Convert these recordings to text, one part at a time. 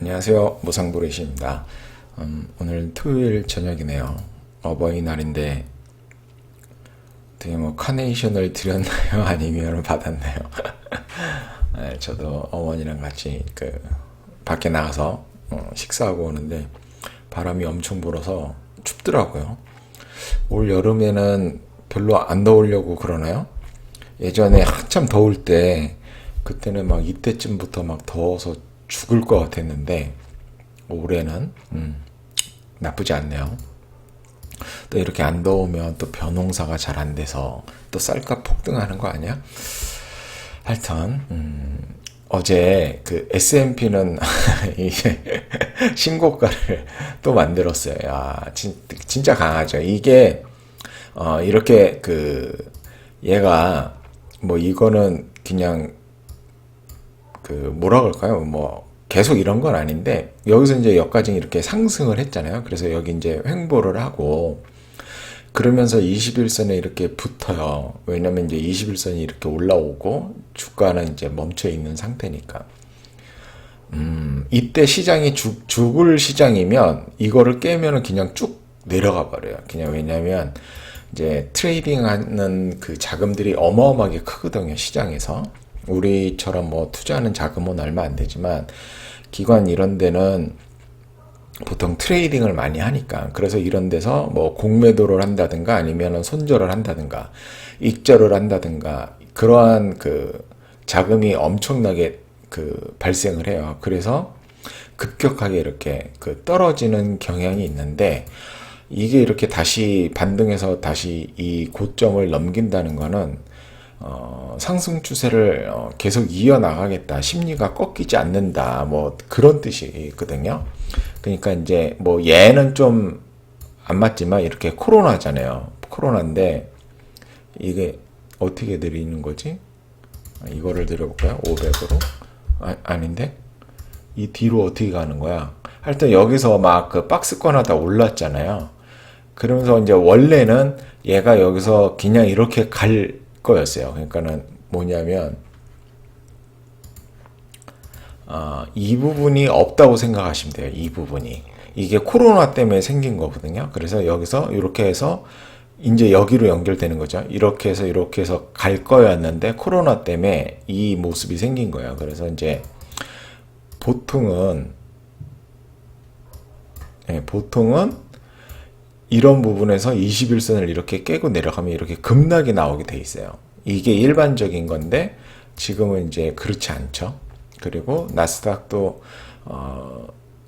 안녕하세요. 무상브레시입니다. 오늘 토요일 저녁이네요. 어버이날인데 어떻게 뭐 카네이션을 드렸나요? 아니면 받았나요? 네, 저도 어머니랑 같이 밖에 나가서 식사하고 오는데 바람이 엄청 불어서 춥더라고요. 올 여름에는 별로 안 더우려고 그러나요? 예전에 한참 더울 때 그때는 막 이때쯤부터 막 더워서 죽을 것 같았는데 올해는 나쁘지 않네요. 또 이렇게 안 더우면 또 벼농사가 잘 안 돼서 또 쌀값 폭등하는 거 아니야? 하여튼 어제 그 S&P는 이제 신고가를 또 만들었어요. 야, 진짜 강하죠. 이게 이렇게 얘가 뭐 이거는 그냥 뭐라 그럴까요? 뭐 계속 이런 건 아닌데 여기서 이제 여기까지 이렇게 상승을 했잖아요. 그래서 여기 이제 횡보를 하고 그러면서 21선에 이렇게 붙어요. 왜냐면 이제 21선이 이렇게 올라오고 주가는 이제 멈춰 있는 상태니까. 이때 시장이 죽을 시장이면 이거를 깨면은 그냥 쭉 내려가 버려요. 그냥 왜냐면 이제 트레이딩 하는 그 자금들이 어마어마하게 크거든요, 시장에서. 우리처럼 뭐 투자하는 자금은 얼마 안 되지만 기관 이런 데는 보통 트레이딩을 많이 하니까 그래서 이런 데서 뭐 공매도를 한다든가 아니면 손절을 한다든가 익절을 한다든가 그러한 자금이 엄청나게 발생을 해요. 그래서 급격하게 이렇게 떨어지는 경향이 있는데 이게 이렇게 다시 반등해서 다시 이 고점을 넘긴다는 거는 상승 추세를 계속 이어나가겠다. 심리가 꺾이지 않는다. 뭐 그런 뜻이 있거든요. 그러니까 이제 뭐 얘는 좀 안 맞지만 이렇게 코로나잖아요. 코로나인데 이게 어떻게 내리는 거지? 이거를 드려볼까요? 500으로? 아닌데? 이 뒤로 어떻게 가는 거야? 하여튼 여기서 막 박스권 하다 올랐잖아요. 그러면서 이제 원래는 얘가 여기서 그냥 이렇게 갈 거였어요. 그러니까는 뭐냐면 이 부분이 없다고 생각하시면 돼요. 이 부분이 이게 코로나 때문에 생긴 거거든요. 그래서 여기서 이렇게 해서 이제 여기로 연결되는 거죠. 이렇게 해서 갈 거였는데 코로나 때문에 이 모습이 생긴 거예요. 그래서 이제 보통은 이런 부분에서 21선을 이렇게 깨고 내려가면 이렇게 급락이 나오게 돼 있어요. 이게 일반적인 건데 지금은 이제 그렇지 않죠. 그리고 나스닥도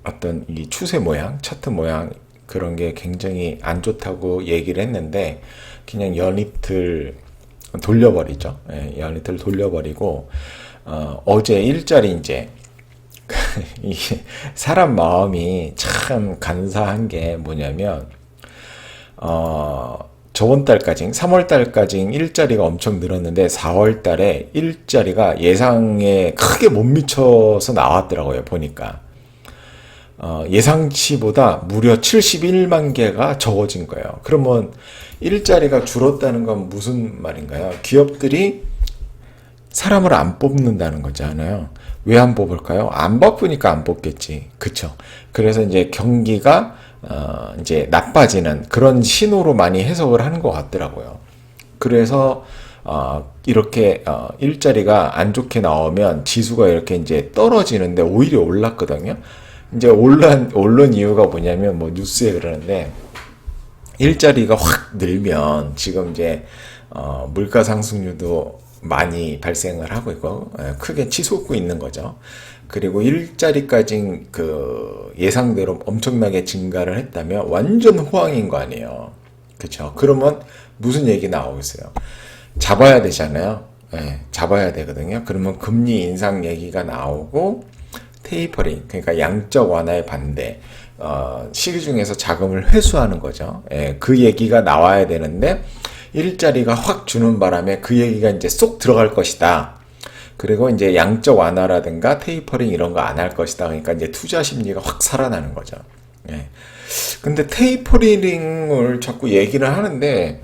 어떤 이 추세 모양, 차트 모양 그런 게 굉장히 안 좋다고 얘기를 했는데 그냥 연이틀 돌려버리죠. 예, 연이틀 돌려버리고 어제 일자리 이제 이게 사람 마음이 참 간사한 게 뭐냐면 저번 달까지 3월 달까지 일자리가 엄청 늘었는데 4월 달에 일자리가 예상에 크게 못 미쳐서 나왔더라고요. 보니까 예상치보다 무려 71만 개가 적어진 거예요. 그러면 일자리가 줄었다는 건 무슨 말인가요? 기업들이 사람을 안 뽑는다는 거잖아요. 왜 안 뽑을까요? 안 바쁘니까 안 뽑겠지. 그쵸? 그래서 이제 경기가 이제 나빠지는 그런 신호로 많이 해석을 하는 것 같더라고요. 그래서 이렇게 일자리가 안 좋게 나오면 지수가 이렇게 이제 떨어지는데 오히려 올랐거든요. 이제 오른 이유가 뭐냐면 뭐 뉴스에 그러는데 일자리가 확 늘면 지금 이제 물가 상승률도 많이 발생을 하고 있고 크게 치솟고 있는 거죠. 그리고 일자리까지 예상대로 엄청나게 증가를 했다면 완전 호황인 거 아니에요. 그렇죠? 그러면 무슨 얘기 나오겠어요? 잡아야 되잖아요. 네, 잡아야 되거든요. 그러면 금리 인상 얘기가 나오고 테이퍼링, 그러니까 양적 완화의 반대, 시중에서 자금을 회수하는 거죠. 예, 그 얘기가 나와야 되는데 일자리가 확 주는 바람에 그 얘기가 이제 쏙 들어갈 것이다. 그리고 이제 양적 완화라든가 테이퍼링 이런 거 안 할 것이다. 그러니까 이제 투자 심리가 확 살아나는 거죠. 예. 근데 테이퍼링을 자꾸 얘기를 하는데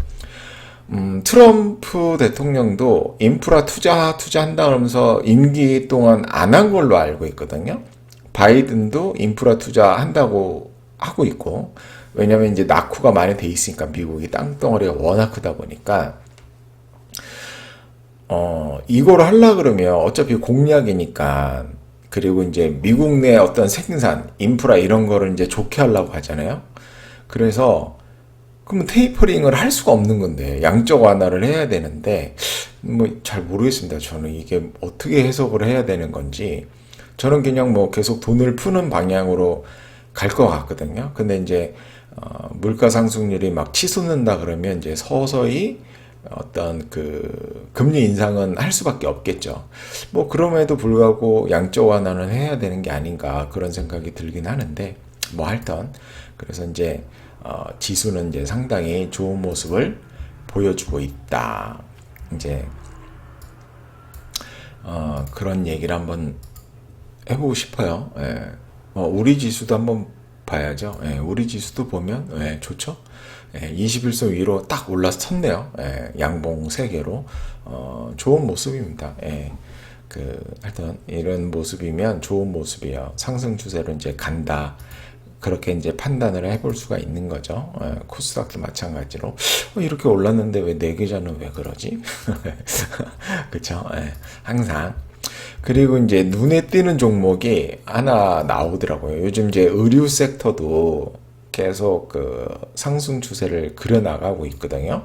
트럼프 대통령도 인프라 투자한다 그러면서 임기 동안 안 한 걸로 알고 있거든요. 바이든도 인프라 투자한다고 하고 있고, 왜냐면 이제 낙후가 많이 돼 있으니까 미국이 땅덩어리가 워낙 크다 보니까 이걸 하려 그러면 어차피 공약이니까, 그리고 이제 미국 내 어떤 생산, 인프라 이런 거를 이제 좋게 하려고 하잖아요. 그래서 그러면 테이퍼링을 할 수가 없는 건데 양적 완화를 해야 되는데 뭐 잘 모르겠습니다. 저는 이게 어떻게 해석을 해야 되는 건지. 저는 그냥 뭐 계속 돈을 푸는 방향으로 갈 것 같거든요. 근데 이제 물가 상승률이 막 치솟는다 그러면 이제 서서히 어떤 그 금리 인상은 할 수밖에 없겠죠. 뭐 그럼에도 불구하고 양적 완화는 해야 되는 게 아닌가 그런 생각이 들긴 하는데, 뭐 하여튼 그래서 이제 지수는 이제 상당히 좋은 모습을 보여주고 있다. 이제 그런 얘기를 한번 해보고 싶어요. 예. 우리 지수도 한번 봐야죠. 예. 우리 지수도 보면 좋죠. 예. 21선 위로 딱 올라섰네요. 예. 양봉 3개로 좋은 모습입니다. 예. 하여튼 이런 모습이면 좋은 모습이에요. 상승 추세로 이제 간다. 그렇게 이제 판단을 해볼 수가 있는 거죠. 코스닥도 마찬가지로 이렇게 올랐는데 왜 내 계좌는 왜 그러지? 그쵸? 항상. 그리고 이제 눈에 띄는 종목이 하나 나오더라고요. 요즘 이제 의류 섹터도 계속 그 상승 추세를 그려나가고 있거든요.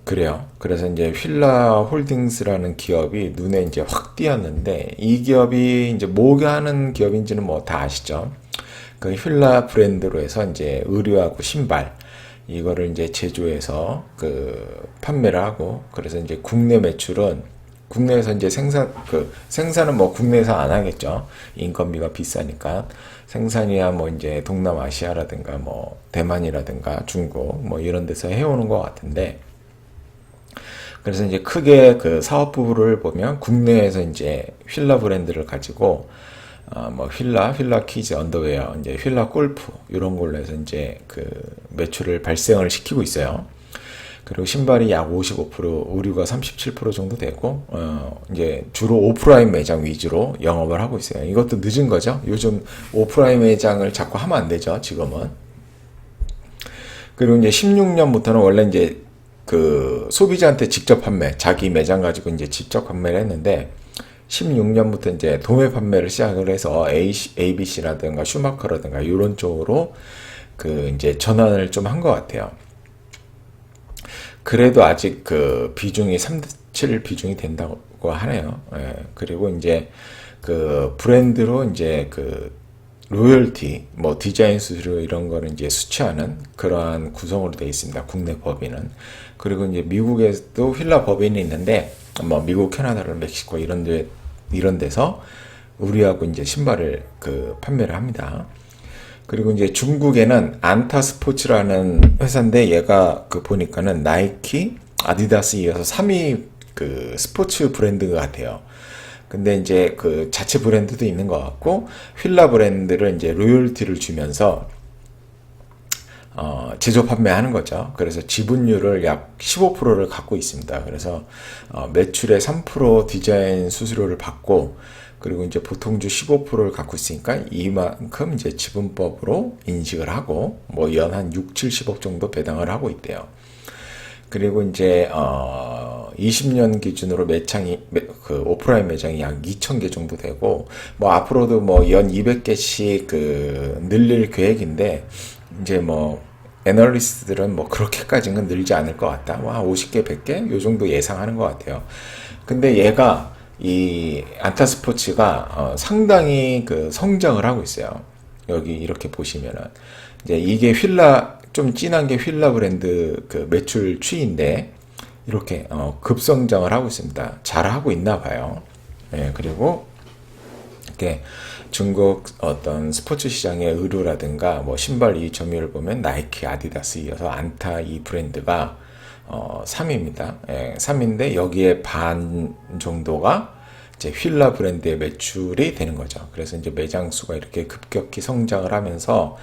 그래요. 그래서 이제 휠라 홀딩스라는 기업이 눈에 이제 확 띄었는데, 이 기업이 이제 뭐가 하는 기업인지는 뭐 다 아시죠? 그 휠라 브랜드로 해서 이제 의류하고 신발 이거를 이제 제조해서 그 판매를 하고, 그래서 이제 국내 매출은 국내에서 이제 생산은 뭐 국내에서 안 하겠죠. 인건비가 비싸니까. 생산이야 뭐 이제 동남아시아라든가 뭐 대만이라든가 중국 뭐 이런 데서 해오는 것 같은데, 그래서 이제 크게 그 사업부를 보면 국내에서 이제 휠라 브랜드를 가지고 뭐 휠라 키즈 언더웨어, 이제 휠라 골프 이런 걸로 해서 이제 그 매출을 발생을 시키고 있어요. 그리고 신발이 약 55%, 의류가 37% 정도 되고, 이제 주로 오프라인 매장 위주로 영업을 하고 있어요. 이것도 늦은 거죠. 요즘 오프라인 매장을 자꾸 하면 안 되죠, 지금은. 그리고 이제 16년부터는 원래 이제 그 소비자한테 직접 판매, 자기 매장 가지고 이제 직접 판매를 했는데, 16년부터 이제 도매 판매를 시작을 해서 ABC라든가 슈마커라든가 이런 쪽으로 그 이제 전환을 좀 한 것 같아요. 그래도 아직 그 비중이 3대 7 비중이 된다고 하네요. 예. 그리고 이제 그 브랜드로 이제 그 로열티, 뭐 디자인 수수료 이런 거를 이제 수취하는 그러한 구성으로 되어 있습니다. 국내 법인은. 그리고 이제 미국에도 휠라 법인이 있는데, 뭐 미국, 캐나다, 멕시코 이런 데서 의류하고 이제 신발을 그 판매를 합니다. 그리고 이제 중국에는 안타 스포츠라는 회사인데, 얘가 그 보니까는 나이키, 아디다스 이어서 3위 그 스포츠 브랜드 같아요. 근데 이제 그 자체 브랜드도 있는 것 같고, 휠라 브랜드를 이제 로열티를 주면서 제조 판매하는 거죠. 그래서 지분율을 약 15%를 갖고 있습니다. 그래서 매출의 3% 디자인 수수료를 받고, 그리고 이제 보통주 15%를 갖고 있으니까 이만큼 이제 지분법으로 인식을 하고, 뭐 연 한 6, 70억 정도 배당을 하고 있대요. 그리고 이제 20년 기준으로 그 오프라인 매장이 약 2,000개 정도 되고, 뭐 앞으로도 뭐 연 200개씩 그 늘릴 계획인데, 이제 뭐 애널리스트들은 뭐 그렇게까지는 늘지 않을 것 같다. 뭐 50개, 100개 요 정도 예상하는 것 같아요. 근데 얘가 이 안타 스포츠가 상당히 그 성장을 하고 있어요. 여기 이렇게 보시면은 이제 이게 휠라, 좀 진한 게 휠라 브랜드 그 매출 추이인데, 이렇게 급성장을 하고 있습니다. 잘하고 있나 봐요. 예, 그리고 이렇게 중국 어떤 스포츠 시장의 의류라든가 뭐 신발 이 점유율을 보면 나이키, 아디다스 이어서 안타 이 브랜드가 3위입니다. 예, 3위인데 여기에 반 정도가 이제 휠라 브랜드의 매출이 되는 거죠. 그래서 이제 매장 수가 이렇게 급격히 성장을 하면서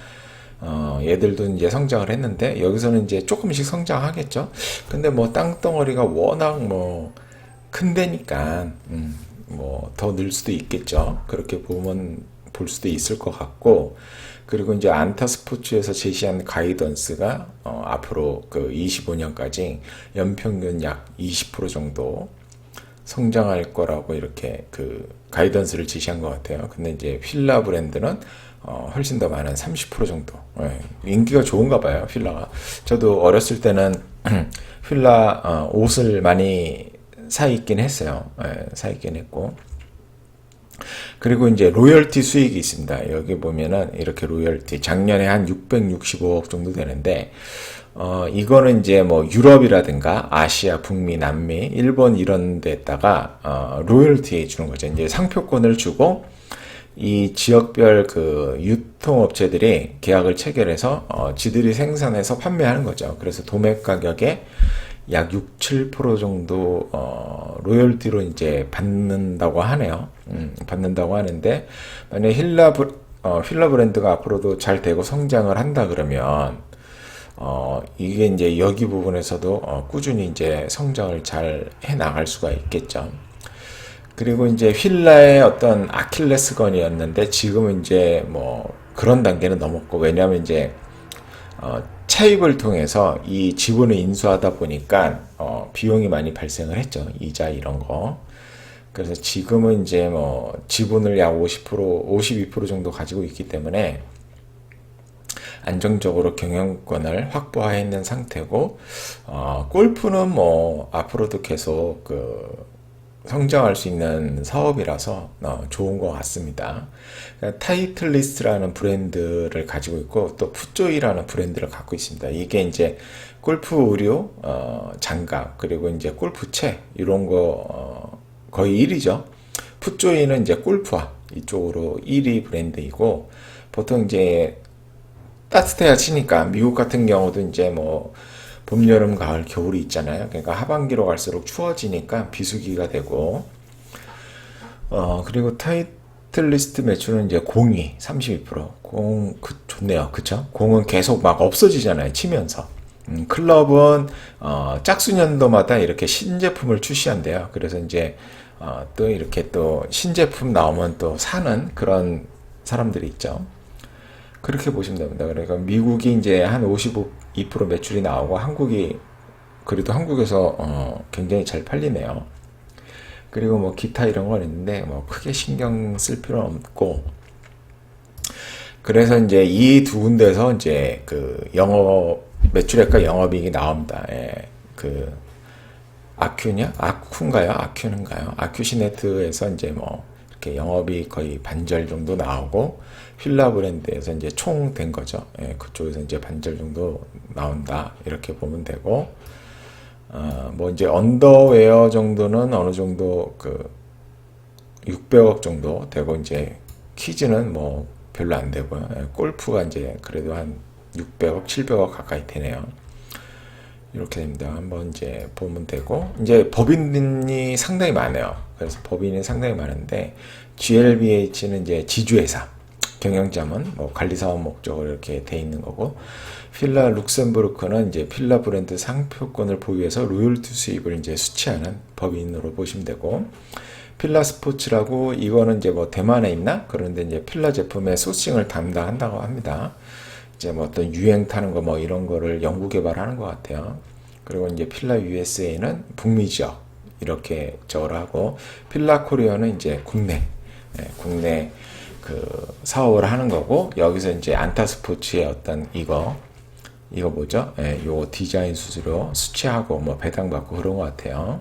얘들도 이제 성장을 했는데, 여기서는 이제 조금씩 성장하겠죠. 근데 뭐 땅덩어리가 워낙 뭐 큰 데니까 뭐 더 늘 수도 있겠죠. 그렇게 보면 볼 수도 있을 것 같고, 그리고 이제 안타 스포츠에서 제시한 가이던스가 앞으로 그 25년까지 연평균 약 20% 정도 성장할 거라고 이렇게 그 가이던스를 제시한 것 같아요. 근데 이제 필라 브랜드는 훨씬 더 많은 30% 정도. 예, 인기가 좋은가 봐요, 필라가. 저도 어렸을 때는 필라 옷을 많이 사 입긴 했어요. 예, 사 입긴 했고. 그리고 이제 로열티 수익이 있습니다. 여기 보면은 이렇게 로열티 작년에 한 665억 정도 되는데, 이거는 이제 뭐 유럽이라든가 아시아, 북미, 남미, 일본 이런 데다가 로열티 주는 거죠. 이제 상표권을 주고 이 지역별 그 유통업체들이 계약을 체결해서 지들이 생산해서 판매하는 거죠. 그래서 도매 가격에 약 6, 7% 정도 로열티로 이제 받는다고 하네요. 받는다고 하는데, 만약에 힐라 브랜드가 앞으로도 잘 되고 성장을 한다 그러면 이게 이제 여기 부분에서도 꾸준히 이제 성장을 잘 해 나갈 수가 있겠죠. 그리고 이제 휠라의 어떤 아킬레스건이었는데 지금은 이제 뭐 그런 단계는 넘었고, 왜냐하면 이제 차입을 통해서 이 지분을 인수하다 보니까 비용이 많이 발생을 했죠. 이자 이런 거. 그래서 지금은 이제 뭐 지분을 약 50%, 52% 정도 가지고 있기 때문에 안정적으로 경영권을 확보해 있는 상태고, 골프는 뭐 앞으로도 계속 그 성장할 수 있는 사업이라서 좋은 것 같습니다. 타이틀리스트라는 브랜드를 가지고 있고, 또 풋조이라는 브랜드를 갖고 있습니다. 이게 이제 골프 의류, 장갑, 그리고 이제 골프채 이런 거 거의 1위죠. 풋조이는 이제 골프화 이쪽으로 1위 브랜드이고, 보통 이제 따뜻해야 치니까 미국 같은 경우도 이제 뭐 봄, 여름, 가을, 겨울이 있잖아요. 그러니까 하반기로 갈수록 추워지니까 비수기가 되고, 그리고 타이틀리스트 매출은 이제 공이 32%. 좋네요. 그쵸? 공은 계속 막 없어지잖아요. 치면서. 클럽은, 짝수년도마다 이렇게 신제품을 출시한대요. 그래서 이제, 또 이렇게 또 신제품 나오면 또 사는 그런 사람들이 있죠. 그렇게 보시면 됩니다. 그러니까 미국이 이제 한 52% 매출이 나오고, 한국이 그래도 한국에서 굉장히 잘 팔리네요. 그리고 뭐 기타 이런 건 있는데 뭐 크게 신경 쓸 필요는 없고, 그래서 이제 이 두 군데서 이제 그 영업 매출액과 영업이익이 나옵니다. 예, 그 아큐인가요? 아큐시네트에서 이제 뭐 이렇게 영업이 거의 반절 정도 나오고, 휠라 브랜드에서 이제 총 된 거죠. 예, 그쪽에서 이제 반절 정도 나온다. 이렇게 보면 되고, 뭐 이제 언더웨어 정도는 어느 정도 그 600억 정도 되고, 이제 퀴즈는 뭐 별로 안 되고요. 예, 골프가 이제 그래도 한 600억, 700억 가까이 되네요. 이렇게 됩니다. 한번 이제 보면 되고, 이제 법인이 상당히 많아요. 그래서 법인이 상당히 많은데, GLBH는 이제 지주회사, 경영자문, 뭐 관리사업 목적으로 이렇게 돼 있는 거고, 필라 룩셈부르크는 이제 필라 브랜드 상표권을 보유해서 로열티 수입을 이제 수취하는 법인으로 보시면 되고, 필라 스포츠라고, 이거는 이제 뭐 대만에 있나? 그런데 이제 필라 제품의 소싱을 담당한다고 합니다. 이제 뭐 어떤 유행 타는 거 뭐 이런 거를 연구 개발하는 것 같아요. 그리고 이제 필라 USA는 북미 지역 이렇게 저를 하고, 필라 코리아는 이제 국내 그 사업을 하는 거고, 여기서 이제 안타 스포츠의 어떤 이거 뭐죠? 요 디자인 수수료 수취하고 뭐 배당받고 그런 것 같아요.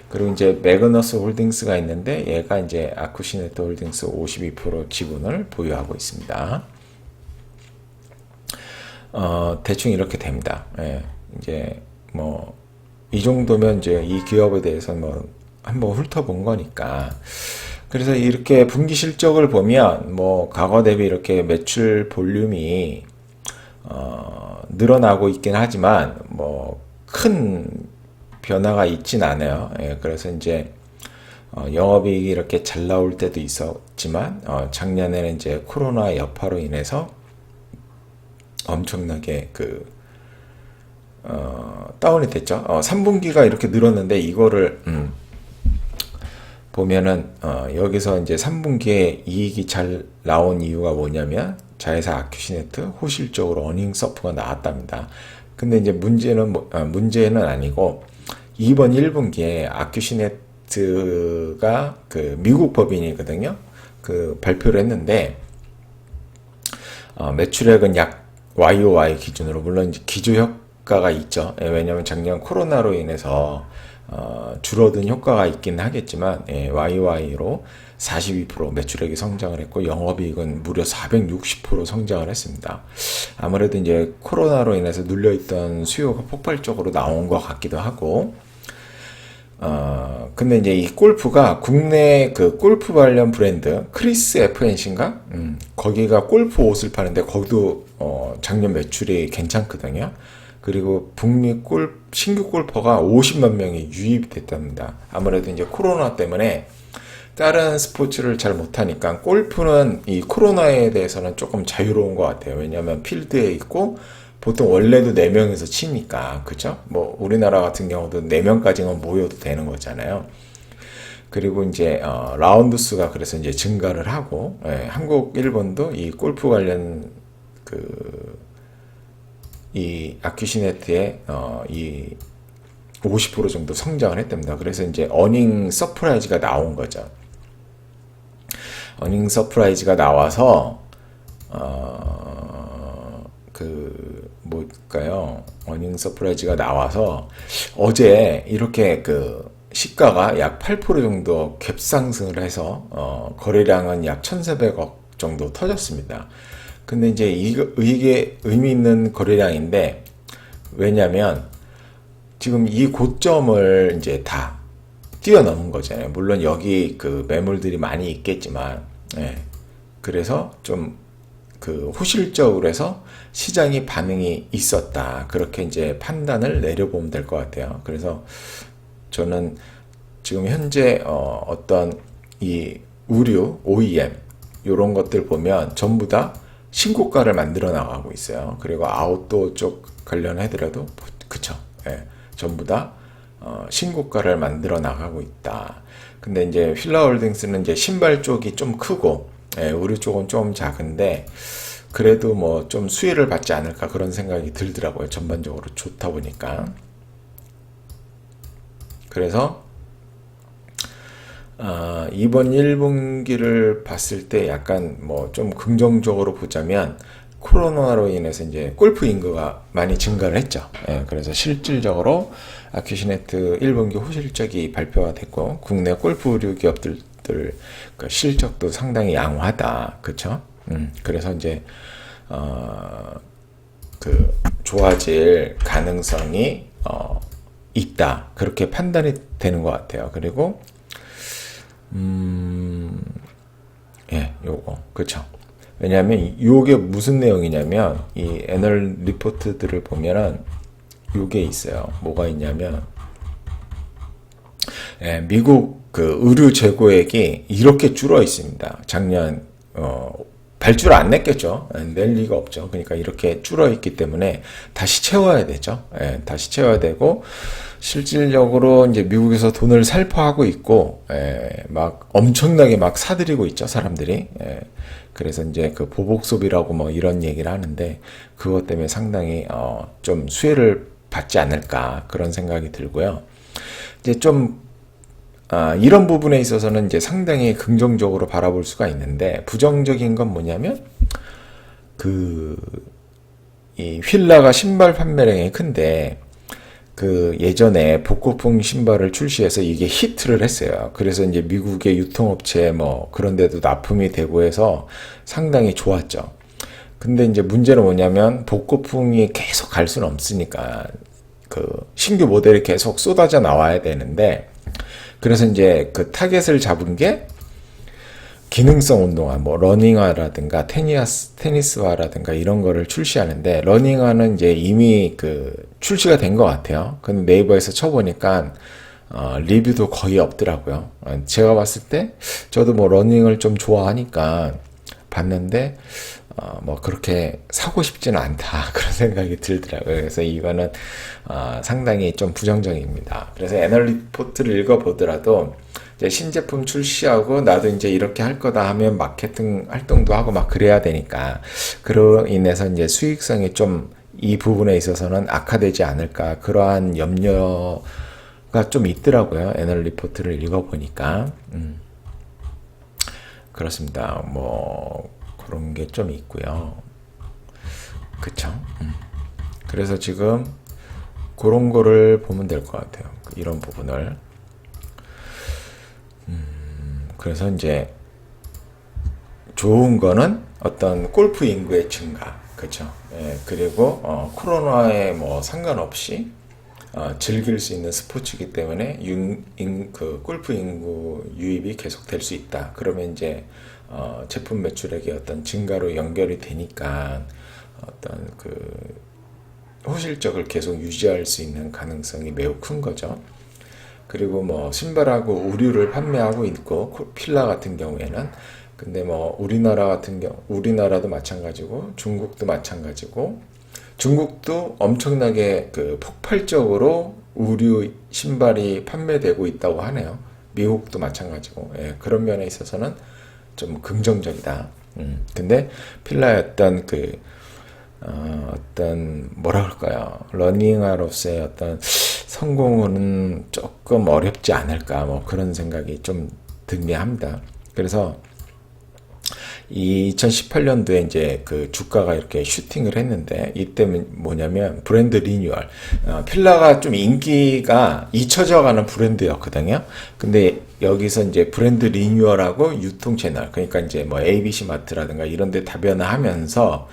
그리고 이제 매그너스 홀딩스가 있는데, 얘가 이제 아쿠시네트 홀딩스 52% 지분을 보유하고 있습니다. 대충 이렇게 됩니다. 예, 이제 뭐 이 정도면 이제 이 기업에 대해서 뭐 한번 훑어본 거니까. 그래서 이렇게 분기 실적을 보면 뭐 과거 대비 이렇게 매출 볼륨이 늘어나고 있긴 하지만 뭐 큰 변화가 있진 않아요. 예, 그래서 이제 영업이익이 이렇게 잘 나올 때도 있었지만, 작년에는 이제 코로나 여파로 인해서 엄청나게 다운이 됐죠. 3분기가 이렇게 늘었는데, 이거를 보면은 여기서 이제 3분기에 이익이 잘 나온 이유가 뭐냐면 자회사 아큐시네트 호실적으로 어닝 서프가 나왔답니다. 근데 이제 문제는 아니고 이번 1분기에 아큐시네트가 그 미국 법인이거든요. 그 발표를 했는데 매출액은 약 YOY 기준으로 물론 이제 기저 효과가 있죠. 왜냐하면 작년 코로나로 인해서 줄어든 효과가 있긴 하겠지만 YOY로 42% 매출액이 성장을 했고 영업이익은 무려 460% 성장을 했습니다. 아무래도 이제 코로나로 인해서 눌려있던 수요가 폭발적으로 나온 것 같기도 하고 근데 이제 이 골프가 국내 그 골프 관련 브랜드 크리스 FNC인가? 거기가 골프 옷을 파는데 거기도 작년 매출이 괜찮거든요. 그리고 북미 신규 골퍼가 50만 명이 유입이 됐답니다. 아무래도 이제 코로나 때문에 다른 스포츠를 잘 못하니까 골프는 이 코로나에 대해서는 조금 자유로운 것 같아요. 왜냐하면 필드에 있고 보통 원래도 4명이서 치니까 그죠? 뭐 우리나라 같은 경우도 4명까지만 모여도 되는 거잖아요. 그리고 이제 라운드 수가 그래서 이제 증가를 하고 한국, 일본도 이 골프 관련 이 아큐시네트의 이 50% 정도 성장을 했답니다. 그래서 이제 어닝 서프라이즈가 나온 거죠. 어닝 서프라이즈가 나와서 뭘까요? 어닝 서프라이즈가 나와서 어제 이렇게 그 시가가 약 8% 정도 갭상승을 해서 거래량은 약 1,400억 정도 터졌습니다. 근데 이제 이게 의미 있는 거래량인데 왜냐면 지금 이 고점을 이제 다 뛰어넘은 거잖아요. 물론 여기 그 매물들이 많이 있겠지만 그래서 좀 그 호실적으로 해서 시장이 반응이 있었다. 그렇게 이제 판단을 내려보면 될 것 같아요. 그래서 저는 지금 현재 어떤 이 의류, OEM 이런 것들 보면 전부 다 신고가를 만들어 나가고 있어요. 그리고 아웃도어 쪽 관련해더라도 그쵸. 전부 다 신고가를 만들어 나가고 있다. 근데 이제 휠라홀딩스는 이제 신발 쪽이 좀 크고 의류 쪽은 좀 작은데 그래도 뭐 좀 수혜를 받지 않을까 그런 생각이 들더라고요. 전반적으로 좋다 보니까. 그래서 이번 1분기를 봤을 때 약간 뭐 좀 긍정적으로 보자면 코로나로 인해서 이제 골프 인구가 많이 증가를 했죠. 그래서 실질적으로 아큐시네트 1분기 호실적이 발표가 됐고 국내 골프 의류 기업들 그 실적도 상당히 양호하다. 그쵸? 그래서 이제 그 좋아질 가능성이 있다. 그렇게 판단이 되는 것 같아요. 그리고 요거 그쵸? 왜냐하면 요게 무슨 내용이냐면 이 애널 리포트들을 보면은 요게 있어요. 뭐가 있냐면 미국 그 의류 재고액이 이렇게 줄어 있습니다. 작년 발주를 안 냈겠죠. 낼 리가 없죠. 그러니까 이렇게 줄어 있기 때문에 다시 채워야 되죠. 다시 채워야 되고 실질적으로 이제 미국에서 돈을 살포하고 있고 막 엄청나게 막 사들이고 있죠. 사람들이. 그래서 이제 그 보복 소비라고 뭐 이런 얘기를 하는데 그것 때문에 상당히 좀 수혜를 받지 않을까 그런 생각이 들고요. 이제 좀 이런 부분에 있어서는 이제 상당히 긍정적으로 바라볼 수가 있는데 부정적인 건 뭐냐면 이 휠라가 신발 판매량이 큰데 그 예전에 복고풍 신발을 출시해서 이게 히트를 했어요. 그래서 이제 미국의 유통업체 뭐 그런 데도 납품이 되고 해서 상당히 좋았죠. 근데 이제 문제는 뭐냐면 복고풍이 계속 갈 수는 없으니까 그 신규 모델이 계속 쏟아져 나와야 되는데 그래서 이제 그 타겟을 잡은 게 기능성 운동화, 뭐 러닝화라든가 테니스화라든가 이런 거를 출시하는데 러닝화는 이제 이미 그 출시가 된 것 같아요. 근데 네이버에서 쳐보니까 리뷰도 거의 없더라고요. 제가 봤을 때 저도 뭐 러닝을 좀 좋아하니까 봤는데 뭐 그렇게 사고 싶지는 않다 그런 생각이 들더라고요. 그래서 이거는 상당히 좀 부정적입니다. 그래서 애널 리포트를 읽어보더라도 이제 신제품 출시하고 나도 이제 이렇게 할 거다 하면 마케팅 활동도 하고 막 그래야 되니까 그로 인해서 이제 수익성이 좀 이 부분에 있어서는 악화되지 않을까 그러한 염려가 좀 있더라고요. 애널 리포트를 읽어보니까 그렇습니다. 뭐 그런 게 좀 있고요. 그쵸? 그래서 지금 그런 거를 보면 될 것 같아요. 이런 부분을. 그래서 이제 좋은 거는 어떤 골프 인구의 증가, 그렇죠? 예, 그리고 코로나에 뭐 상관없이 즐길 수 있는 스포츠이기 때문에 그 골프 인구 유입이 계속될 수 있다. 그러면 이제 제품 매출액의 어떤 증가로 연결이 되니까 어떤 그 호실적을 계속 유지할 수 있는 가능성이 매우 큰 거죠. 그리고 뭐 신발하고 의류를 판매하고 있고 필라 같은 경우에는 근데 뭐 우리나라도 마찬가지고 중국도 마찬가지고 중국도 엄청나게 그 폭발적으로 의류 신발이 판매되고 있다고 하네요. 미국도 마찬가지고 그런 면에 있어서는 좀 긍정적이다. 근데 필라의 어떤 뭐라 그럴까요? 러닝화로서의 어떤 성공은 조금 어렵지 않을까 뭐 그런 생각이 좀 들긴 합니다. 그래서 2018년도에 이제 그 주가가 이렇게 슈팅을 했는데 이때는 뭐냐면 브랜드 리뉴얼. 필라가 좀 인기가 잊혀져가는 브랜드였거든요. 근데 여기서 이제 브랜드 리뉴얼하고 유통 채널, 그러니까 이제 뭐 ABC 마트라든가 이런 데 다변화하면서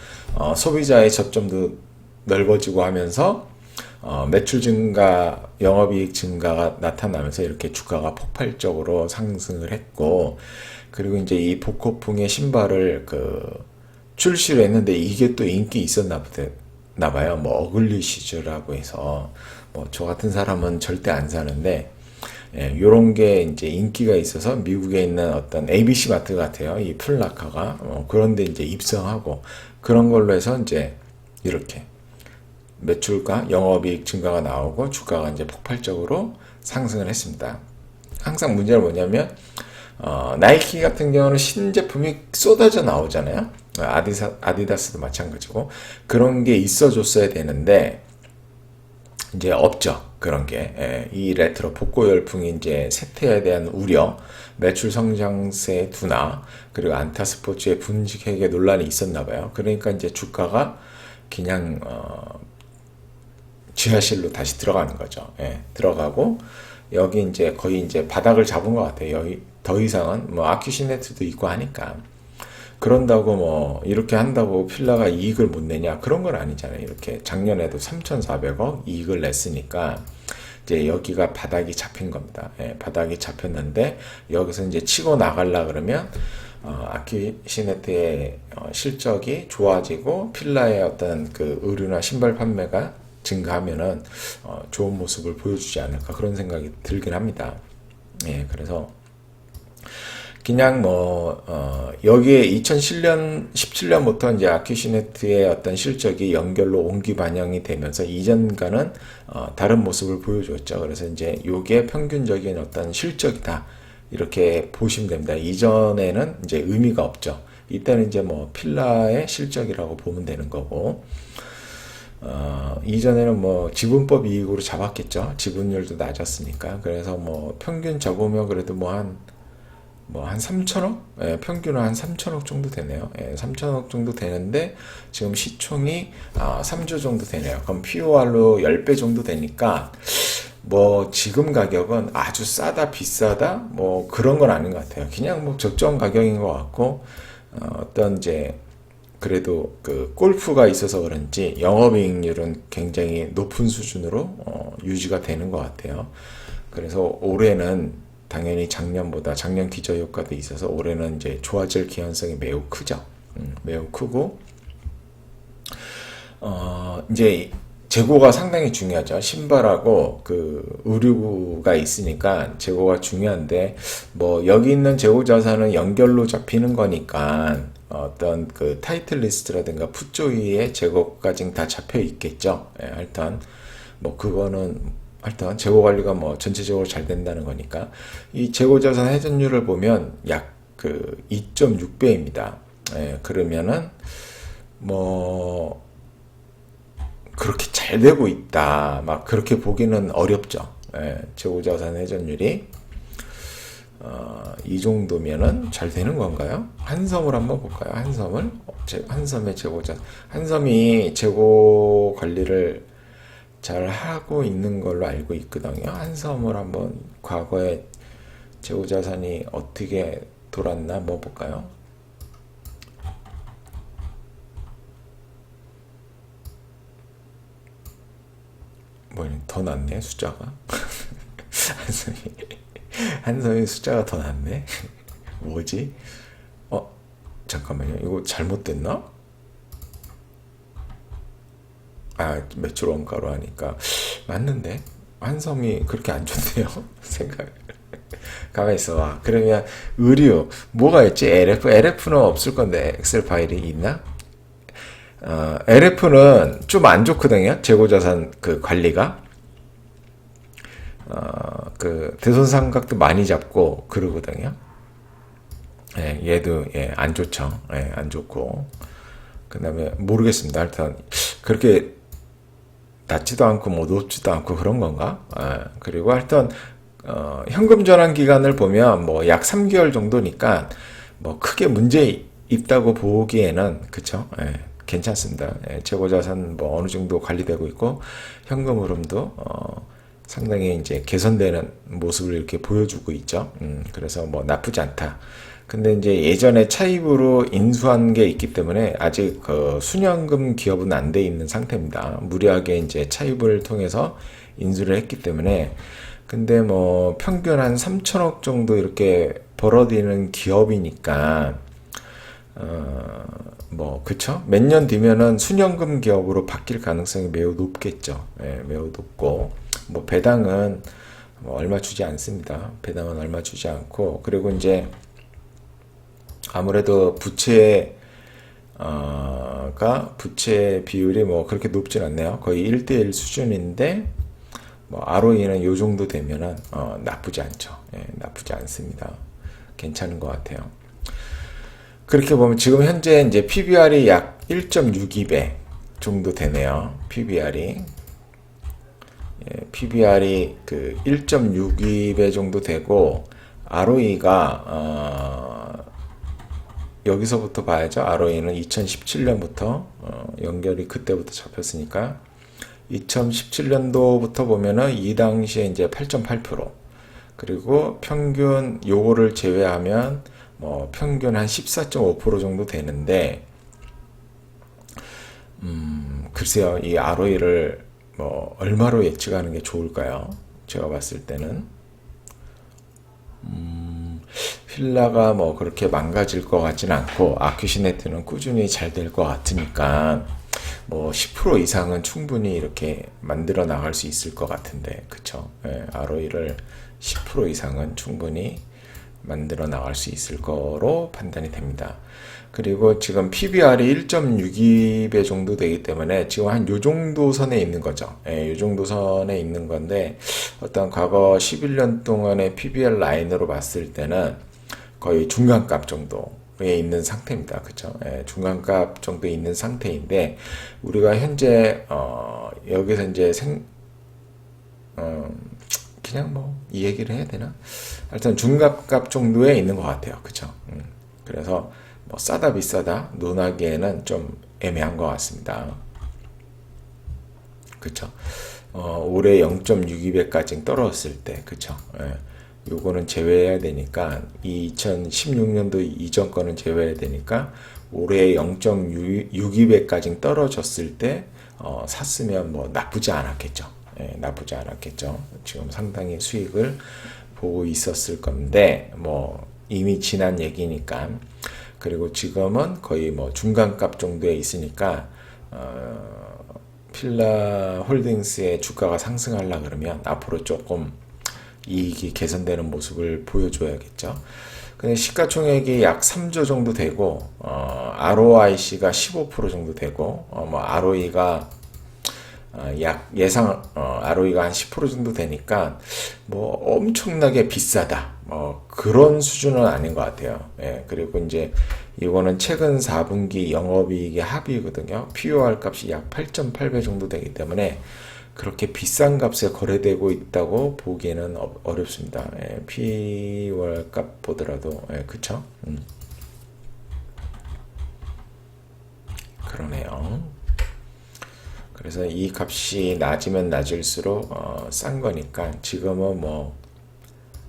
소비자의 접점도 넓어지고 하면서 매출 증가, 영업이익 증가가 나타나면서 이렇게 주가가 폭발적으로 상승을 했고, 그리고 이제 이 복고풍의 신발을 출시를 했는데 이게 또 인기 있었나 봐요. 뭐 어글리시즈라고 해서 뭐 저 같은 사람은 절대 안 사는데 요런 게 이제 인기가 있어서 미국에 있는 어떤 ABC 마트 같아요. 이 풀라카가 그런데 이제 입성하고 그런 걸로 해서 이제 이렇게 매출과 영업이익 증가가 나오고 주가가 이제 폭발적으로 상승을 했습니다. 항상 문제는 뭐냐면 나이키 같은 경우는 신제품이 쏟아져 나오잖아요. 아디다스도 마찬가지고 그런 게 있어줬어야 되는데 이제 없죠. 그런 게. 이 레트로 복고 열풍이 이제 쇠퇴에 대한 우려, 매출 성장세 둔화, 그리고 안타 스포츠의 분식회계 논란이 있었나 봐요. 그러니까 이제 주가가 그냥 지하실로 다시 들어가는 거죠. 들어가고 여기 이제 거의 이제 바닥을 잡은 것 같아요. 여기 더 이상은 뭐 아큐시네트도 있고 하니까 그런다고 뭐 이렇게 한다고 필라가 이익을 못 내냐 그런 건 아니잖아요. 이렇게 작년에도 3,400억 이익을 냈으니까 이제 여기가 바닥이 잡힌 겁니다. 바닥이 잡혔는데 여기서 이제 치고 나가려 그러면 아큐시네트의 실적이 좋아지고 필라의 어떤 그 의류나 신발 판매가 증가하면은 좋은 모습을 보여주지 않을까 그런 생각이 들긴 합니다. 그래서 그냥 여기에 17년부터 이제 아큐시네트의 어떤 실적이 연결로 옹기 반영이 되면서 이전과는 다른 모습을 보여줬죠. 그래서 이제 요게 평균적인 어떤 실적이다. 이렇게 보시면 됩니다. 이전에는 이제 의미가 없죠. 이때는 이제 뭐 필라의 실적이라고 보면 되는 거고, 이전에는 뭐 지분법 이익으로 잡았겠죠. 지분율도 낮았으니까. 그래서 뭐 평균 잡으면 그래도 한 3천억? 평균은 한 3천억 정도 되네요. 3천억 정도 되는데, 지금 시총이 3조 정도 되네요. 그럼 POR로 10배 정도 되니까, 뭐, 지금 가격은 아주 싸다, 비싸다? 뭐, 그런 건 아닌 것 같아요. 그냥 뭐, 적정 가격인 것 같고, 어떤 이제, 그래도 그 골프가 있어서 그런지 영업이익률은 굉장히 높은 수준으로 유지가 되는 것 같아요. 그래서 올해는 당연히 작년 기저 효과도 있어서 올해는 이제 좋아질 개연성이 매우 크죠. 매우 크고 이제 재고가 상당히 중요하죠. 신발하고 그 의류가 있으니까 재고가 중요한데 뭐 여기 있는 재고 자산은 연결로 잡히는 거니까 어떤 그 타이틀 리스트라든가 풋조이의 재고까지는 다 잡혀 있겠죠. 예, 하여튼 뭐 그거는 하여튼 재고 관리가 뭐 전체적으로 잘 된다는 거니까 이 재고자산 회전율을 보면 약 그 2.6배입니다. 예, 그러면은 뭐 그렇게 잘 되고 있다 막 그렇게 보기는 어렵죠. 예, 재고자산 회전율이 이 정도면은 잘 되는 건가요? 한섬을 한번 볼까요? 한섬의 재고자 한섬이 재고 관리를 잘 하고 있는 걸로 알고 있거든요. 한섬을 한번 과거에 재고자산이 어떻게 돌았나 뭐 볼까요? 뭐 더 낫네 숫자가. 한섬이 한섬이 숫자가 더 낫네. 뭐지? 잠깐만요. 이거 잘못됐나? 매출 원가로 하니까 맞는데 한섬이 그렇게 안 좋네요. 생각. 가만히 있어 봐. 그러면 의류 뭐가 있지? LF는 없을 건데 엑셀 파일이 있나? LF는 좀 안 좋거든요. 재고자산 그 관리가 그 대손삼각도 많이 잡고 그러거든요. 예, 얘도 안 좋죠. 안 좋고 그 다음에 모르겠습니다. 하여튼 그렇게 낮지도 않고 뭐 높지도 않고 그런 건가? 그리고 하여튼 현금 전환 기간을 보면 뭐 약 3개월 정도니까 뭐 크게 문제 있다고 보기에는 그쵸? 괜찮습니다. 재고자산 뭐 어느 정도 관리되고 있고 현금 흐름도 상당히 이제 개선되는 모습을 이렇게 보여주고 있죠. 그래서 뭐 나쁘지 않다. 근데 이제 예전에 차입으로 인수한 게 있기 때문에 아직 그 순현금 기업은 안 돼 있는 상태입니다. 무리하게 이제 차입을 통해서 인수를 했기 때문에 근데 뭐 평균 한 3천억 정도 이렇게 벌어들이는 기업이니까 뭐 그쵸? 몇 년 뒤면은 순현금 기업으로 바뀔 가능성이 매우 높겠죠. 매우 높고 뭐 배당은 뭐 얼마 주지 않습니다. 배당은 얼마 주지 않고 그리고 이제 아무래도 부채 비율이 뭐 그렇게 높진 않네요. 거의 1대1 수준인데 뭐 ROE는 요 정도 되면은 나쁘지 않죠. 나쁘지 않습니다. 괜찮은 것 같아요. 그렇게 보면 지금 현재 이제 PBR이 약 1.62배 정도 되네요. PBR이 그 1.62배 정도 되고 ROE가 여기서부터 봐야죠. ROE는 2017년부터 연결이 그때부터 잡혔으니까 2017년도부터 보면은 이 당시에 이제 8.8% 그리고 평균 요거를 제외하면 뭐 평균 한 14.5% 정도 되는데 글쎄요. 이 ROE를 뭐 얼마로 예측하는 게 좋을까요? 제가 봤을 때는 필라가 뭐 그렇게 망가질 것 같진 않고 아큐시네트는 꾸준히 잘 될 것 같으니까 뭐 10% 이상은 충분히 이렇게 만들어 나갈 수 있을 것 같은데 그쵸? ROE를 10% 이상은 충분히 만들어 나갈 수 있을 거로 판단이 됩니다. 그리고 지금 PBR이 1.62배 정도 되기 때문에 지금 한 요 정도 선에 있는 거죠. 요 정도 선에 있는 건데 어떤 과거 11년 동안의 PBR 라인으로 봤을 때는 거의 중간값 정도에 있는 상태입니다. 그쵸? 중간값 정도에 있는 상태인데 우리가 현재 여기서 이제 그냥 뭐 이 얘기를 해야 되나? 하여튼 중간값 정도에 있는 것 같아요. 그쵸? 그래서 뭐 싸다 비싸다 논하기에는 좀 애매한 것 같습니다. 그쵸? 올해 0.62배까지 떨어졌을 때, 그쵸? 요거는 제외해야 되니까 2016년도 이전 거는 제외해야 되니까 올해 0.62배까지 떨어졌을 때 샀으면 뭐 나쁘지 않았겠죠. 나쁘지 않았겠죠. 지금 상당히 수익을 보고 있었을 건데 뭐 이미 지난 얘기니까 그리고 지금은 거의 뭐 중간값 정도에 있으니까 필라 홀딩스의 주가가 상승하려 그러면 앞으로 조금 이익이 개선되는 모습을 보여줘야겠죠. 근데 시가총액이 약 3조 정도 되고, ROIC가 15% 정도 되고, 뭐 ROE가 약 예상 ROE가 한 10% 정도 되니까 뭐 엄청나게 비싸다 그런 수준은 아닌 것 같아요. 예, 그리고 이제 이거는 최근 4분기 영업이익의 합이거든요. POR 값이 약 8.8배 정도 되기 때문에 그렇게 비싼 값에 거래되고 있다고 보기에는 어렵습니다. 예, POR 값 보더라도 그쵸? 그러네요. 그래서 이 값이 낮으면 낮을수록 싼 거니까 지금은 뭐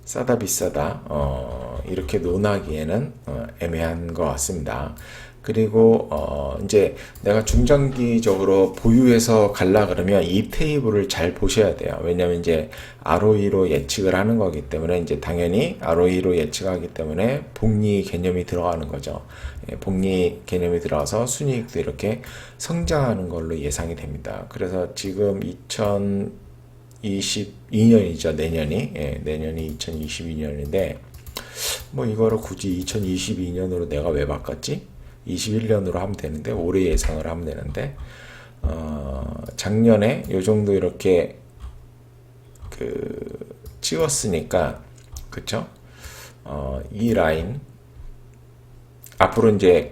싸다 비싸다 이렇게 논하기에는 애매한 것 같습니다. 그리고 이제 내가 중장기적으로 보유해서 갈라 그러면 이 테이블을 잘 보셔야 돼요. 왜냐면 이제 ROE로 예측을 하는 거기 때문에 이제 당연히 ROE로 예측하기 때문에 복리 개념이 들어가는 거죠. 예, 복리 개념이 들어가서 순이익도 이렇게 성장하는 걸로 예상이 됩니다. 그래서 지금 2022년이죠. 내년이. 예, 내년이 2022년인데 뭐 이거를 굳이 2022년으로 내가 왜 바꿨지? 21년으로 하면 되는데 올해 예상을 하면 되는데 작년에 요 정도 이렇게 찍었으니까 그쵸? 이 라인 앞으로 이제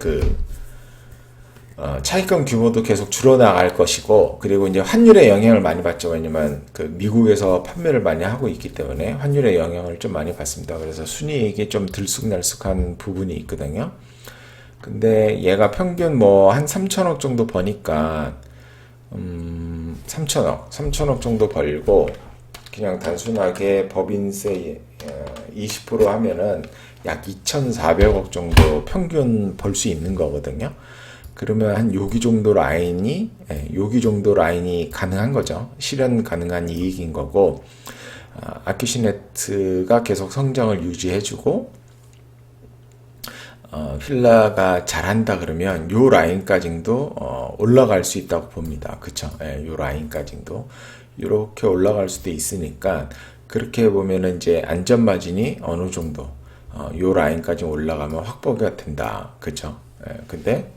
차익금 규모도 계속 줄어나갈 것이고, 그리고 이제 환율의 영향을 많이 받죠. 왜냐면 미국에서 판매를 많이 하고 있기 때문에 환율의 영향을 좀 많이 받습니다. 그래서 순이익이 좀 들쑥날쑥한 부분이 있거든요. 근데 얘가 평균 뭐 한 3천억 정도 버니까 3천억 정도 벌고 그냥 단순하게 법인세 20% 하면은 약 2,400억 정도 평균 벌 수 있는 거거든요. 그러면 한 여기 정도 라인이 가능한 거죠. 실현 가능한 이익인 거고, 아키시네트가 계속 성장을 유지해주고 휠라가 잘한다 그러면 요 라인까지도 올라갈 수 있다고 봅니다. 그쵸? 예, 요 라인까지도 이렇게 올라갈 수도 있으니까 그렇게 보면은 이제 안전마진이 어느 정도 요 라인까지 올라가면 확보가 된다. 그쵸? 예, 근데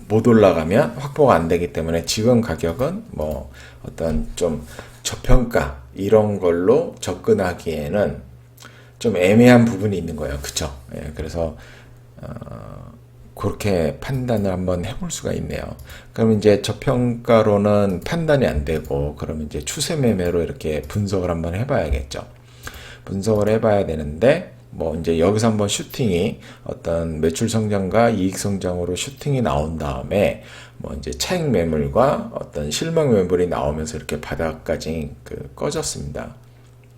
못 올라가면 확보가 안 되기 때문에 지금 가격은 뭐 어떤 좀 저평가 이런 걸로 접근하기에는 좀 애매한 부분이 있는 거예요. 그쵸? 예, 그래서 그렇게 판단을 한번 해볼 수가 있네요. 그럼 이제 저평가로는 판단이 안 되고, 그러면 이제 추세 매매로 이렇게 분석을 한번 해봐야겠죠. 분석을 해봐야 되는데, 뭐 이제 여기서 한번 슈팅이 어떤 매출 성장과 이익 성장으로 슈팅이 나온 다음에 뭐 이제 차익 매물과 어떤 실망 매물이 나오면서 이렇게 바닥까지 꺼졌습니다.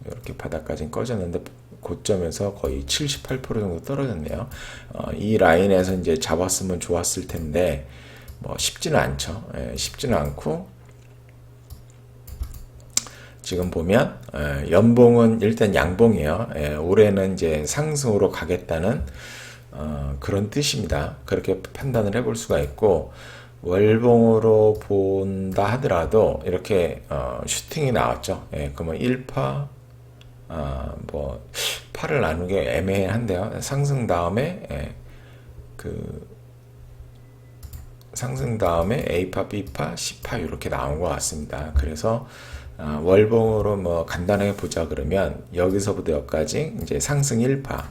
이렇게 바닥까지 꺼졌는데 고점에서 거의 78% 정도 떨어졌네요. 이 라인에서 이제 잡았으면 좋았을 텐데 뭐 쉽지는 않죠. 예, 쉽지는 않고 지금 보면 연봉은 일단 양봉이에요. 예, 올해는 이제 상승으로 가겠다는 그런 뜻입니다. 그렇게 판단을 해볼 수가 있고, 월봉으로 본다 하더라도 이렇게 슈팅이 나왔죠. 예, 그러면 1파 뭐 파를 나누기 애매한데요. 상승 다음에 상승 다음에 A파, B파, C파 이렇게 나온 것 같습니다. 그래서 월봉으로 뭐 간단하게 보자 그러면 여기서부터 여기까지 이제 상승 1파,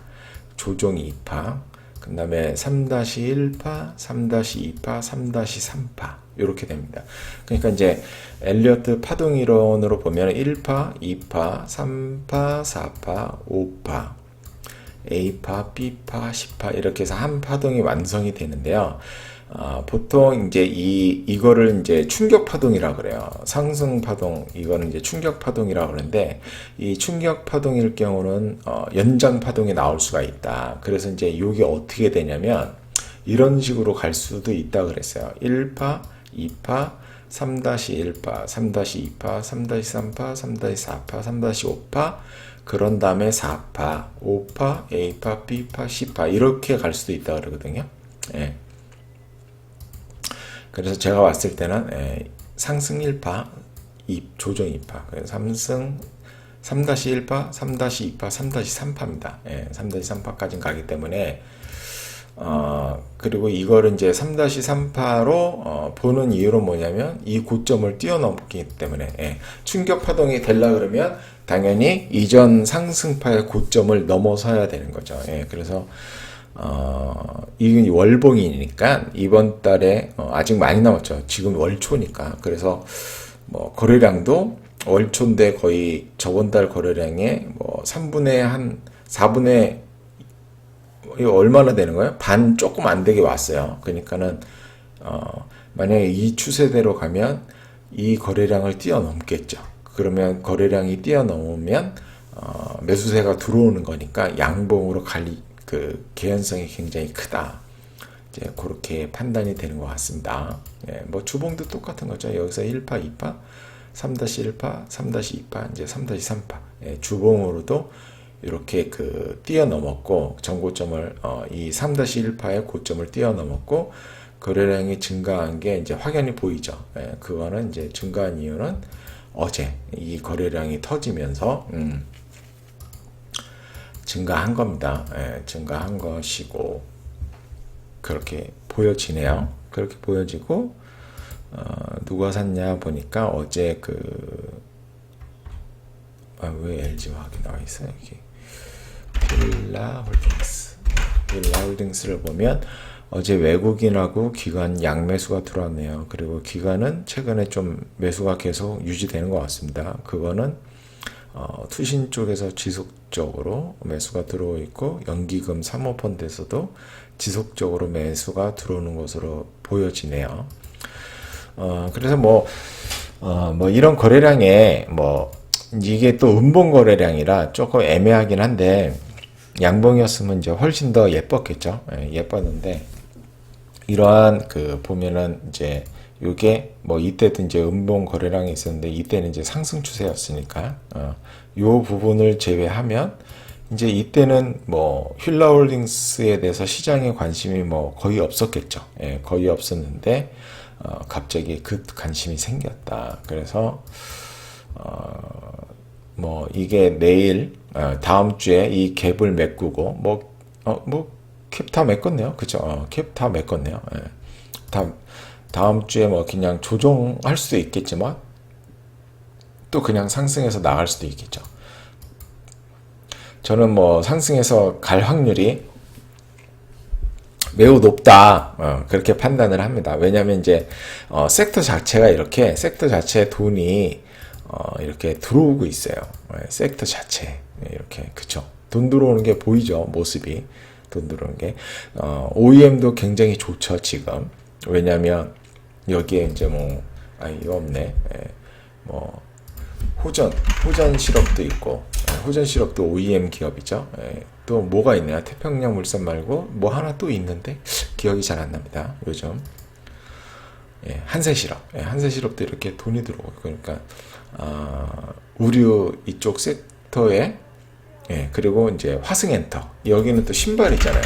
조정 2파, 그 다음에 3-1파, 3-2파, 3-3파 이렇게 됩니다. 그러니까 이제 엘리어트 파동 이론으로 보면 1파, 2파, 3파, 4파, 5파, A파, B파, C파 이렇게 해서 한 파동이 완성이 되는데요. 보통 이제 이거를 이제 충격 파동이라 그래요. 상승 파동, 이거는 이제 충격 파동이라 그러는데, 이 충격 파동일 경우는 연장 파동이 나올 수가 있다. 그래서 이제 이게 어떻게 되냐면 이런 식으로 갈 수도 있다 그랬어요. 1파, 2파, 3-1파, 3-2파, 3-3파, 3-4파, 3-5파, 그런 다음에 4파, 5파, A파, B파, C파 이렇게 갈 수도 있다 그러거든요. 예. 그래서 제가 봤을 때는 상승 1파, 조정 2파, 그래서 3-1파, 3-2파, 3-3파입니다. 예, 3-3파까지 가기 때문에 그리고 이거를 이제 3-3파로 보는 이유는 뭐냐면 이 고점을 뛰어넘기 때문에 예, 충격 파동이 되려 그러면 당연히 이전 상승파의 고점을 넘어서야 되는 거죠. 예, 그래서 이건 월봉이니까 이번 달에 아직 많이 남았죠. 지금 월초니까. 그래서 뭐 거래량도 월초인데 거의 저번 달 거래량의 뭐 3분의 한 4분의 이거 얼마나 되는 거예요? 반 조금 안 되게 왔어요. 그러니까는 만약에 이 추세대로 가면 이 거래량을 뛰어넘겠죠. 그러면 거래량이 뛰어넘으면 매수세가 들어오는 거니까 양봉으로 갈 그 개연성이 굉장히 크다. 이제 그렇게 판단이 되는 것 같습니다. 예, 뭐 주봉도 똑같은 거죠. 여기서 1파, 2파, 3-1파, 3-2파, 이제 3-3파. 예, 주봉으로도 이렇게 그 뛰어넘었고 전고점을 이 3-1파의 고점을 뛰어넘었고 거래량이 증가한 게 이제 확연히 보이죠. 예, 그거는 이제 증가한 이유는 어제 이 거래량이 터지면서 증가한 겁니다. 예, 증가한 것이고 그렇게 보여지네요. 그렇게 보여지고 누가 샀냐 보니까 어제 왜 LG화학이 나와 있어요? 여기 빌라홀딩스를 보면 어제 외국인하고 기관 양매수가 들어왔네요. 그리고 기관은 최근에 좀 매수가 계속 유지되는 것 같습니다. 그거는 투신 쪽에서 지속적으로 매수가 들어오고 있고 연기금 사모펀드에서도 지속적으로 매수가 들어오는 것으로 보여지네요. 그래서 뭐 이런 거래량에 이게 또 음봉 거래량이라 조금 애매하긴 한데 양봉이었으면 이제 훨씬 더 예뻤겠죠. 예, 예뻤는데 이러한 보면은 이제 요게 이때도 이제 음봉 거래량이 있었는데 이때는 이제 상승 추세였으니까 요 부분을 제외하면 이제 이때는 휠라홀딩스에 대해서 시장에 관심이 거의 없었겠죠. 예, 거의 없었는데 갑자기 관심이 생겼다. 그래서 이게 내일 다음 주에 이 갭을 메꾸고 캡 다 메꿨네요. 그죠? 캡 다 메꿨네요. 예. 다음 주에 그냥 조정할 수도 있겠지만 또 그냥 상승해서 나갈 수도 있겠죠. 저는 상승해서 갈 확률이 매우 높다. 그렇게 판단을 합니다. 왜냐하면 이제 섹터 자체에 돈이 이렇게 들어오고 있어요. 섹터 자체 이렇게 그쵸. 돈 들어오는 게 보이죠. 모습이 돈 들어오는 게 OEM도 굉장히 좋죠 지금. 왜냐하면 여기에 이제 이거 없네. 호전 시럽도 있고 호전 시럽도 OEM 기업이죠. 또 뭐가 있나요? 태평양 물산 말고 하나 또 있는데 기억이 잘 안 납니다. 요즘 한세 시럽도 이렇게 돈이 들어오고 그러니까 의류 이쪽 섹터에 그리고 이제 화승엔터 여기는 또 신발이잖아요.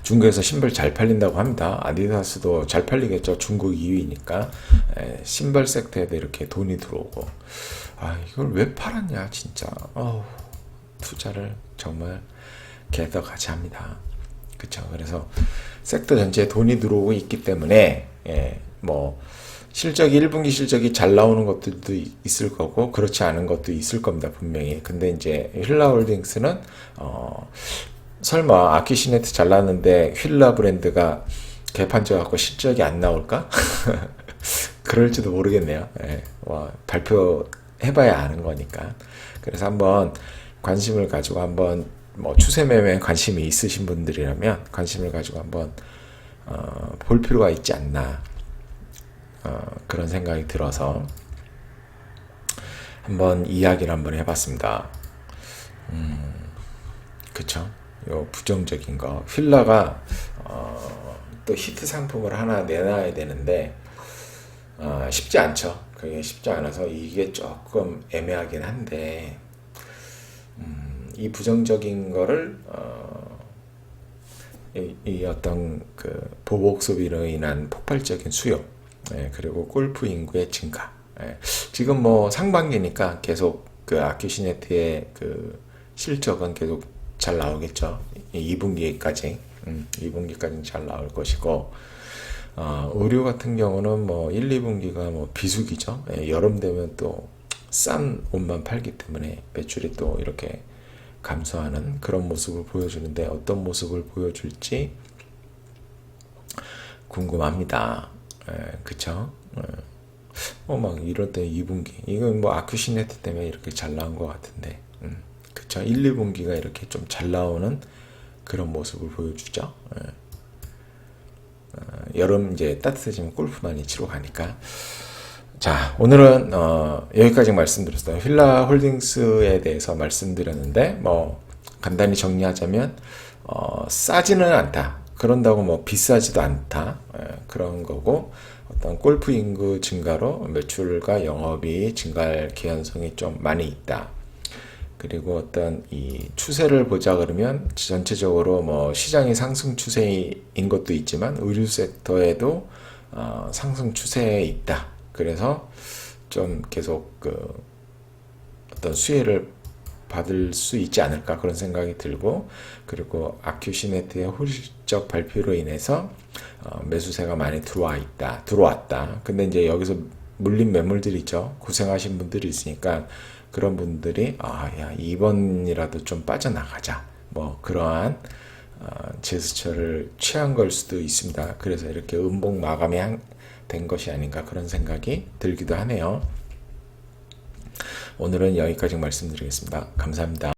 중국에서 신발 잘 팔린다고 합니다. 아디다스도 잘 팔리겠죠. 중국 2위니까 신발 섹터에도 이렇게 돈이 들어오고 이걸 왜 팔았냐 진짜 투자를 정말 개떡같이 합니다. 그쵸. 그래서 섹터 전체에 돈이 들어오고 있기 때문에 실적이 1분기 실적이 잘 나오는 것들도 있을 거고 그렇지 않은 것도 있을 겁니다. 분명히. 근데 이제 휠라홀딩스는 설마 아키시네트 잘 나왔는데 휠라 브랜드가 개판져 갖고 실적이 안 나올까? 그럴지도 모르겠네요. 발표해봐야 아는 거니까. 그래서 한번 관심을 가지고 한번 추세 매매에 관심이 있으신 분들이라면 관심을 가지고 한번 볼 필요가 있지 않나 그런 생각이 들어서 한번 이야기를 한번 해봤습니다. 그쵸? 요 부정적인 거 휠라가 또 히트 상품을 하나 내놔야 되는데 쉽지 않죠. 그게 쉽지 않아서 이게 조금 애매하긴 한데 이 부정적인 거를 이 어떤 보복 소비로 인한 폭발적인 수요 그리고 골프 인구의 증가 예. 지금 뭐 상반기니까 계속 그 아큐시네트의 그 실적은 계속 잘 나오겠죠. 2분기까지. 2분기까지는 잘 나올 것이고, 의류 같은 경우는 뭐 1, 2분기가 뭐 비수기죠. 예, 여름 되면 또 싼 옷만 팔기 때문에 매출이 또 이렇게 감소하는 그런 모습을 보여주는데 어떤 모습을 보여줄지 궁금합니다. 그쵸? 막 이럴 때 2분기. 이건 뭐 아큐시네트 때문에 이렇게 잘 나온 것 같은데. 그쵸? 1, 2분기가 이렇게 좀 잘 나오는 그런 모습을 보여주죠. 여름 이제 따뜻해지면 골프 많이 치러 가니까. 자, 오늘은 여기까지 말씀드렸어요. 휠라 홀딩스에 대해서 말씀드렸는데 뭐 간단히 정리하자면 싸지는 않다. 그런다고 뭐 비싸지도 않다. 그런 거고 어떤 골프 인구 증가로 매출과 영업이 증가할 개연성이 좀 많이 있다. 그리고 어떤 이 추세를 보자 그러면 전체적으로 뭐 시장이 상승 추세인 것도 있지만 의류 섹터에도 상승 추세에 있다. 그래서 좀 계속 그 어떤 수혜를 받을 수 있지 않을까 그런 생각이 들고, 그리고 아큐시네트의 호실적 발표로 인해서 매수세가 많이 들어왔다. 근데 이제 여기서 물린 매물들이 있죠. 고생하신 분들이 있으니까 그런 분들이 야 이번이라도 좀 빠져나가자, 뭐 그러한 제스처를 취한 걸 수도 있습니다. 그래서 이렇게 음봉 마감이 된 것이 아닌가 그런 생각이 들기도 하네요. 오늘은 여기까지 말씀드리겠습니다. 감사합니다.